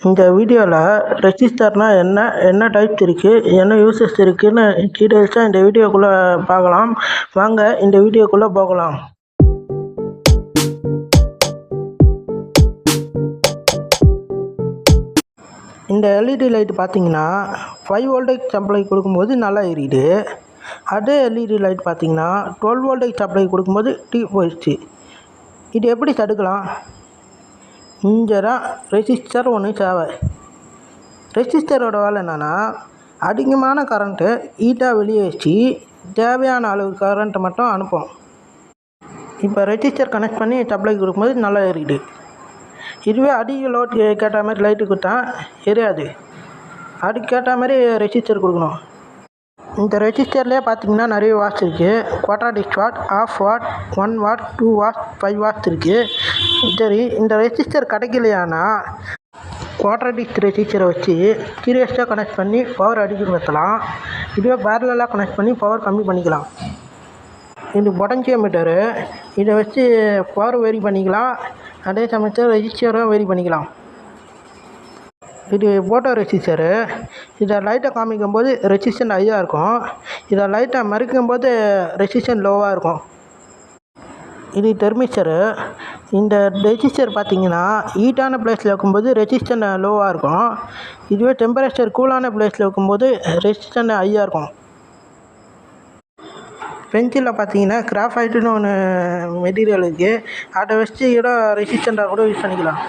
இந்த வீடியோவில் ரெஜிஸ்டர்னால் என்ன டைப்ஸ் இருக்குது, என்ன யூசஸ் இருக்குதுன்னு டீட்டெயில்ஸாக இந்த வீடியோக்குள்ளே பார்க்கலாம். வாங்க இந்த வீடியோக்குள்ளே போகலாம். இந்த எல்இடி லைட் பார்த்தீங்கன்னா 5 வோல்டேஜ் சப்ளை கொடுக்கும்போது நல்லா எரியுது. அதே எல்இடி லைட் பார்த்தீங்கன்னா 12 வோல்டேஜ் சப்ளை கொடுக்கும்போது போயிடுச்சு. இது எப்படி தடுக்கலாம்? இங்கே தான் ரெசிஸ்டர் ஒன்று தேவை. ரெசிஸ்டரோட வேலை என்னென்னா, அதிகமான கரண்ட்டு ஹீட்டாக வெளியே வச்சு தேவையான அளவு கரண்ட்டை மட்டும் அனுப்பும். இப்போ ரெசிஸ்டர் கனெக்ட் பண்ணி சப்ளை கொடுக்கும்போது நல்லா எரியுது. இதுவே அதிக லோட் கேட்ட மாதிரி லைட்டு கொடுத்தா எரியாது. அதுக்கேற்ற மாதிரி ரெசிஸ்டர் கொடுக்கணும். இந்த ரெசிஸ்டர்லேயே பார்த்தீங்கன்னா நிறைய வாட்ஸ் இருக்குது. Quadratic watt, half watt, 1 watt, 2 watt, 5 watts இருக்குது. சரி, இந்த ரெசிஸ்டர் கிடைக்கலையானா குவாட்ராடிக் ரெசிஸ்டரை வச்சு சீரியஸாக கனெக்ட் பண்ணி பவர் அதிகப்படுத்தலாம். இதுவே பேரலாக கனெக்ட் பண்ணி பவர் கம்மி பண்ணிக்கலாம். இது பொட்டன்சியோமீட்டரு. இதை வச்சு பவர் வேரி பண்ணிக்கலாம். அதே சமயத்தில் ரெசிஸ்டரும் வேரி பண்ணிக்கலாம். இது போட்டோ ரெசிஸ்டரு. இதை லைட்டை காமிக்கும்போது ரெசிஸ்டன்ட் ஹையாக இருக்கும். இதை லைட்டை மறைக்கும்போது ரெசிஸ்டன்ட் லோவாக இருக்கும். இது தெர்மிஸ்டரு. இந்த ரெசிஸ்டர் பார்த்தீங்கன்னா ஹீட்டான பிளேஸில் வைக்கும்போது ரெசிஸ்டன்ட் லோவாக இருக்கும். இதுவே டெம்பரேச்சர் கூலான பிளேஸில் வைக்கும்போது ரெசிஸ்டன்ட் ஹையாக இருக்கும். பென்சிலில் பார்த்தீங்கன்னா கிராஃபைட்டுன்னு ஒன்று மெட்டீரியல் இருக்குது. அதை வச்சு கூட ரெசிஸ்டண்ட்டாக கூட யூஸ் பண்ணிக்கலாம்.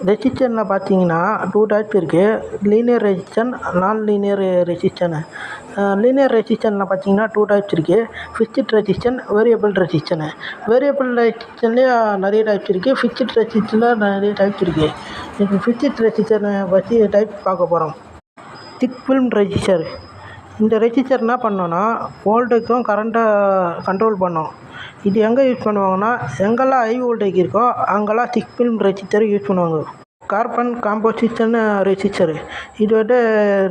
ரெசிஸ்டனில் பார்த்தீங்கன்னா 2 டைப்ஸ் இருக்குது. Linear resistance, non linear resistance. Linear ரெசிஸ்டனில் பார்த்தீங்கன்னா 2 டைப்ஸ் இருக்குது. Fixed resistance, variable resistance. வேரியபிள் ரெசிஸ்டன்லேயே நிறைய டைப்ஸ் இருக்குது. ஃபிக்ஸ்ட் ரெசிஸ்டனில் நிறைய டைப்ஸ் இருக்குது. இப்போ ஃபிக்ஸ்ட் ரெசிஸ்டனை பற்றி டைப் பார்க்க போகிறோம். திக் ஃபில்ம் ரெசிஸ்டர். இந்த ரெசிஸ்டர் என்ன பண்ணோன்னா வோல்டேஜும் கரண்ட்டை கண்ட்ரோல் பண்ணோம். இது எங்கே யூஸ் பண்ணுவாங்கன்னா, எங்கெல்லாம் ஹை வோல்டேஜ் இருக்கோ அங்கெல்லாம் திக் ஃபில்ம் ரெசிஸ்டர் யூஸ் பண்ணுவாங்க. Carbon composition resistor. இது வந்து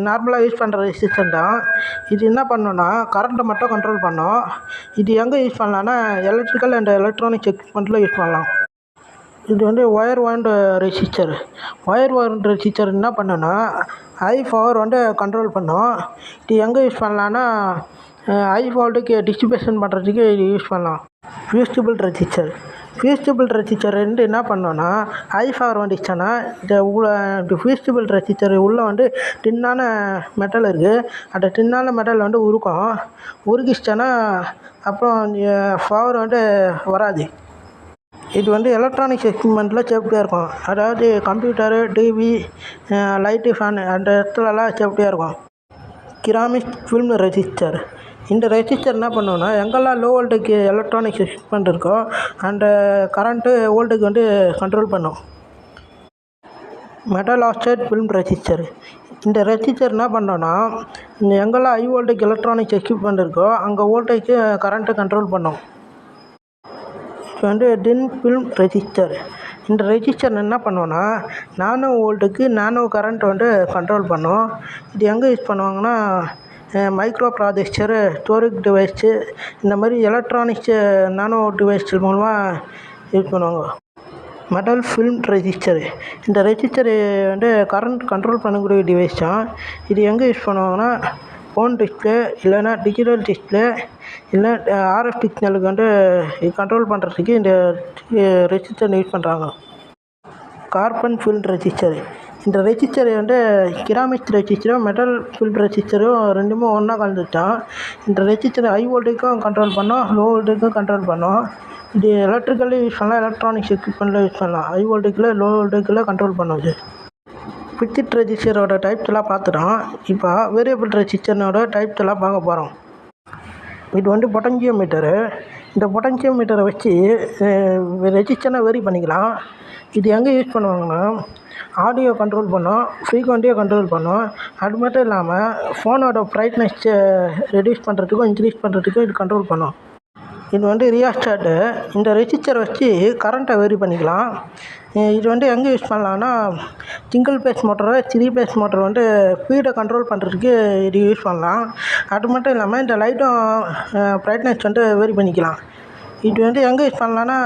நார்மலாக யூஸ் பண்ணுற ரெசிஸ்டர் தான். இது என்ன பண்ணோன்னா கரண்ட்டை மட்டும் கண்ட்ரோல் பண்ணோம். இது எங்கே யூஸ் பண்ணலான்னா எலக்ட்ரிக்கல் அண்ட் எலக்ட்ரானிக்ஸ் எக்யூப்மெண்ட்டில் யூஸ் பண்ணலாம். இது வந்து wire want resistor. Wire want resistor என்ன பண்ணோன்னா ஹை பவர் வந்து கண்ட்ரோல் பண்ணோம். இது எங்கே யூஸ் பண்ணலான்னா ஹை வோல்ட்டுக்கு டிஸ்ட்ரிபியூஷன் பண்ணுறதுக்கு இது யூஸ் பண்ணலாம். Fusible resistor. ஃபியூசிபிள் ரெசிஸ்டர் வந்து என்ன பண்ணோன்னா ஹை பவர் வந்துச்சுன்னா இந்த ஃபியூசிபிள் ரெசிஸ்டர் உள்ளே வந்து டின்னான மெட்டல் இருக்குது. அந்த டின்னான மெட்டல் வந்து உருக்கிச்சிட்டோன்னா அப்புறம் பவர் வந்து வராது. இது வந்து எலக்ட்ரானிக்ஸ் எக்யூப்மெண்ட்டில் சேஃப்டியாக இருக்கும். அதாவது கம்ப்யூட்டரு, டிவி, லைட்டு, ஃபேனு அந்த இடத்துலலாம் சேஃப்டியாக இருக்கும். Gramin film resistor. இந்த ரெசிஸ்டர் என்ன பண்ணுவோன்னா எங்கெல்லாம் லோ வோல்டேஜ் எலக்ட்ரானிக்ஸ் எக்யூப்மெண்ட் இருக்கோ அந்த கரண்ட்டு வோல்டேஜ் வந்து கண்ட்ரோல் பண்ணும். Metal oxide film resistor. இந்த ரெசிஸ்டர் என்ன பண்ணோன்னா எங்கெல்லாம் ஹை வோல்டேஜ் எலக்ட்ரானிக்ஸ் எக்யூப்மெண்ட் இருக்கோ அங்கே வோல்டேஜ் கரண்ட்டை கண்ட்ரோல் பண்ணும். இது வந்து டின் ஃபில்ம் ரெசிஸ்டர். இந்த ரெசிஸ்டர் என்ன பண்ணுவோன்னா நானோ வோல்ட்டுக்கு நானோ கரண்ட் வந்து கண்ட்ரோல் பண்ணும். இது எங்கே யூஸ் பண்ணுவாங்கன்னா மைக்ரோ ப்ராசஸரு, ஸ்டோரேஜ் டிவைஸு, இந்த மாதிரி எலக்ட்ரானிக்ஸு நானோ டிவைஸ் மூலமாக யூஸ் பண்ணுவாங்க. Metal film resistor. இந்த ரெசிஸ்டரு வந்து கரண்ட் கண்ட்ரோல் பண்ணக்கூடிய டிவைஸ் தான். இது எங்கே யூஸ் பண்ணுவாங்கன்னா ஃபோன் டிஸ்பிளே இல்லைன்னா டிஜிட்டல் டிஸ்பிளே இல்லை ஆர்எஃப் சிக்னலுக்கு வந்து கண்ட்ரோல் பண்ணுறதுக்கு இந்த ரெசிஸ்டர் யூஸ் பண்ணுறாங்க. Carbon film resistor. இந்த ரெசிஸ்டர் வந்து கிராமிக் ரெசிஸ்டரும் மெட்டல் ஃபில்ம் ரெசிஸ்டரும் ரெண்டுமே ஒன்றா கலந்துட்டான். இந்த ரெசிஸ்டர் ஹை வோல்டேஜுக்கும் கண்ட்ரோல் பண்ணோம், லோ வோல்டேஜுக்கும் கண்ட்ரோல் பண்ணோம். இது எலக்ட்ரிக்கல்லையும் யூஸ் பண்ணலாம், எலக்ட்ரானிக்ஸ் எக்யூப்மெண்ட்டில் யூஸ் பண்ணலாம். ஹை வோல்டேஜில் லோ வோல்டேஜில் கண்ட்ரோல் பண்ணுது. ஃபிக்ஸ்ட் ரெசிஸ்டரோட டைப்ஸ் எல்லாம் பார்த்துட்டோம். இப்போ வேரியபிள் ரெசிஸ்டரோட டைப்ஸ் எல்லாம் பார்க்க போகிறோம். இது வந்து பொட்டன்சியோமீட்டரு. இந்த பொட்டன்சியோமீட்டரை வச்சு ரெசிஸ்டரை வேரி பண்ணிக்கலாம். இது எங்கே யூஸ் பண்ணுவாங்கன்னா ஆடியோ கண்ட்ரோல் பண்ணோம், ஃப்ரீக்வெண்ட்டியை கண்ட்ரோல் பண்ணோம். அது மட்டும் இல்லாமல் ஃபோனோட ப்ரைட்னஸ்ஸை ரெடியூஸ் பண்ணுறதுக்கும் இன்க்ரீஸ் பண்ணுறதுக்கும் இது கண்ட்ரோல் பண்ணும். இது வந்து ரியாஸ்டாட்டு. இந்த ரெசிஸ்டரை வச்சு கரண்ட்டை வேரி பண்ணிக்கலாம். இது வந்து எங்கே யூஸ் பண்ணலான்னா சிங்கிள் பேஸ் மோட்டரை, 3 பேஸ் மோட்டர் வந்து ஸ்பீடை கண்ட்ரோல் பண்ணுறதுக்கு இது யூஸ் பண்ணலாம். அது மட்டும் இல்லாமல் இந்த லைட்டும் ப்ரைட்னஸ் வந்து வேரி பண்ணிக்கலாம். இது வந்து எங்கே யூஸ் பண்ணலான்னா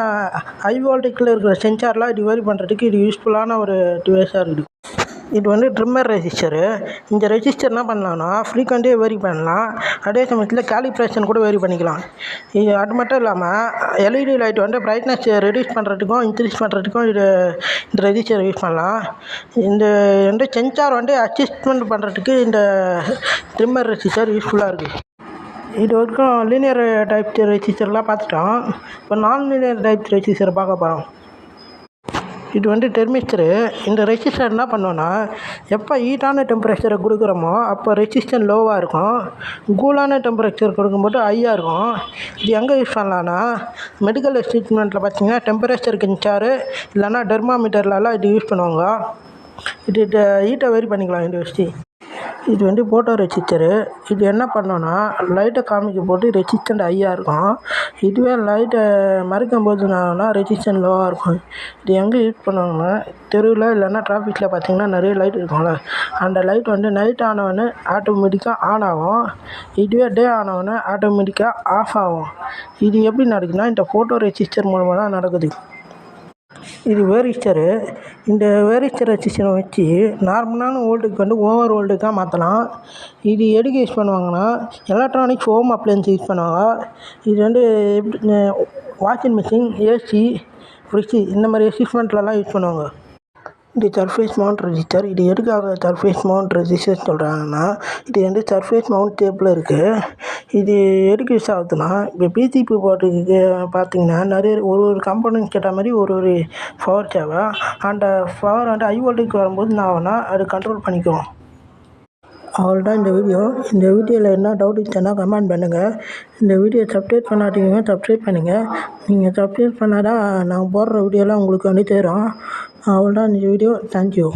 ஹை வோல்டேஜில் இருக்கிற சென்சார்லாம் இது வேரி பண்ணுறதுக்கு இது யூஸ்ஃபுல்லான ஒரு டிவைஸாக இருக்குது. இது வந்து ட்ரிம்மர் ரெஜிஸ்டரு. இந்த ரெஜிஸ்டர் என்ன பண்ணலான்னா ஃப்ரீக்வெண்ட்டே வேரி பண்ணலாம், அதே சமயத்தில் கேலிப்ரேஷன் கூட வேரி பண்ணிக்கலாம். இது அது மட்டும் இல்லாமல் எல்இடி லைட் வந்து பிரைட்னஸ் ரெடியூஸ் பண்ணுறதுக்கும் இன்க்ரீஸ் பண்ணுறதுக்கும் இந்த ரெஜிஸ்டர் யூஸ் பண்ணலாம். இந்த வந்து சென்சார் வந்து அட்ஜஸ்ட்மெண்ட் பண்ணுறதுக்கு இந்த ட்ரிம்மர் ரெஜிஸ்டர் யூஸ்ஃபுல்லாக இருக்குது. இது வரைக்கும் லீனியர் டைப் ரெஜிஸ்டர்லாம் பார்த்துட்டோம். இப்போ நான் லீனியர் டைப் ரெஜிஸ்டர் பார்க்க போகிறோம். இது வந்து தெர்மிஸ்டரு. இந்த ரெசிஸ்டர் என்ன பண்ணோன்னா எப்போ ஹீட்டான டெம்பரேச்சரை கொடுக்குறோமோ அப்போ ரெசிஸ்டன்ஸ் லோவாக இருக்கும், கூலான டெம்பரேச்சர் கொடுக்கும்போது ஹையாக இருக்கும். இது எங்கே யூஸ் பண்ணலான்னா மெடிக்கல் ட்ரீட்மெண்ட்டில் பார்த்தீங்கன்னா டெம்பரேச்சர் சென்சாரு இல்லைன்னா டெர்மாமீட்டர்லலாம் இது யூஸ் பண்ணுவாங்க. இது ஹீட்டை வேரி பண்ணிக்கலாம் இந்த வச்சு. இது வந்து ஃபோட்டோ ரெசிஸ்டரு. இது என்ன பண்ணோன்னா லைட்டை காமிக்கும் போது ரெசிஸ்டன்ட் ஹையாக இருக்கும், இதுவே லைட்டை மறைக்கும் போது என்னன்னா ரெசிஸ்டன்ட் லோவாக இருக்கும். இது எங்கே யூஸ் பண்ணுவாங்கன்னா தெருவில் இல்லைன்னா டிராஃபிக்கில் பார்த்தீங்கன்னா நிறைய லைட் இருக்கும்ல, அந்த லைட் வந்து நைட் ஆனவொடனே ஆட்டோமேட்டிக்காக ஆன் ஆகும், இதுவே டே ஆனவொடனே ஆட்டோமேட்டிக்காக ஆஃப் ஆகும். இது எப்படி நடக்குதுன்னா இந்த ஃபோட்டோ ரெசிஸ்டர் மூலமாக தான் நடக்குது. இது வேரிஸ்டரு. இந்த வேரிஸ்டர் ரெசிஸ்டரை வச்சு நார்மலான வோல்ட்டுக்கு வந்து ஓவர் வோல்ட்டுக்காக மாற்றலாம். இது எதுக்கு யூஸ் பண்ணுவாங்கன்னா எலக்ட்ரானிக்ஸ் ஹோம் அப்ளையன்ஸ் யூஸ் பண்ணுவாங்க. இது வந்து வாஷிங் மிஷின், ஏசி, ஃப்ரிட்ஜு இந்த மாதிரி எக்யூப்மெண்ட்லலாம் யூஸ் பண்ணுவாங்க. இது சர்ஃபேஸ் மவுண்ட் ரெஜிஸ்டர். இது எதுக்காக சர்ஃபேஸ் மவுண்ட் ரெஜிஸ்டர் சொல்கிறாங்கன்னா இது வந்து சர்ஃபேஸ் மவுண்ட் டேப்பில் இருக்குது. இது எதுக்கு யூஸ் ஆகுதுன்னா இப்போ பிசிபி போர்டுக்கு பார்த்தீங்கன்னா நிறைய ஒரு கம்பெனிக்கு கேட்ட மாதிரி ஒரு பவர் தேவை. அந்த பவர் வந்து ஹை வோல்டேஜ் வரும்போது என்ன ஆகும்னா அது கண்ட்ரோல் பண்ணிக்குவோம். அவ்வளோதான் இந்த வீடியோ. இந்த வீடியோவில் என்ன டவுட் இருந்துச்சுன்னா கமெண்ட் பண்ணுங்கள். இந்த வீடியோ சப்ஸ்கிரைப் பண்ணாதீங்க, சப்ஸ்கிரைப் பண்ணுங்கள். நீங்கள் சப்ஸ்கிரைப் பண்ணால் தான் நாங்கள் போடுற வீடியோலாம் உங்களுக்கு வந்து சேரும். அவ்வளோதான் இந்த வீடியோ. தேங்க்யூ.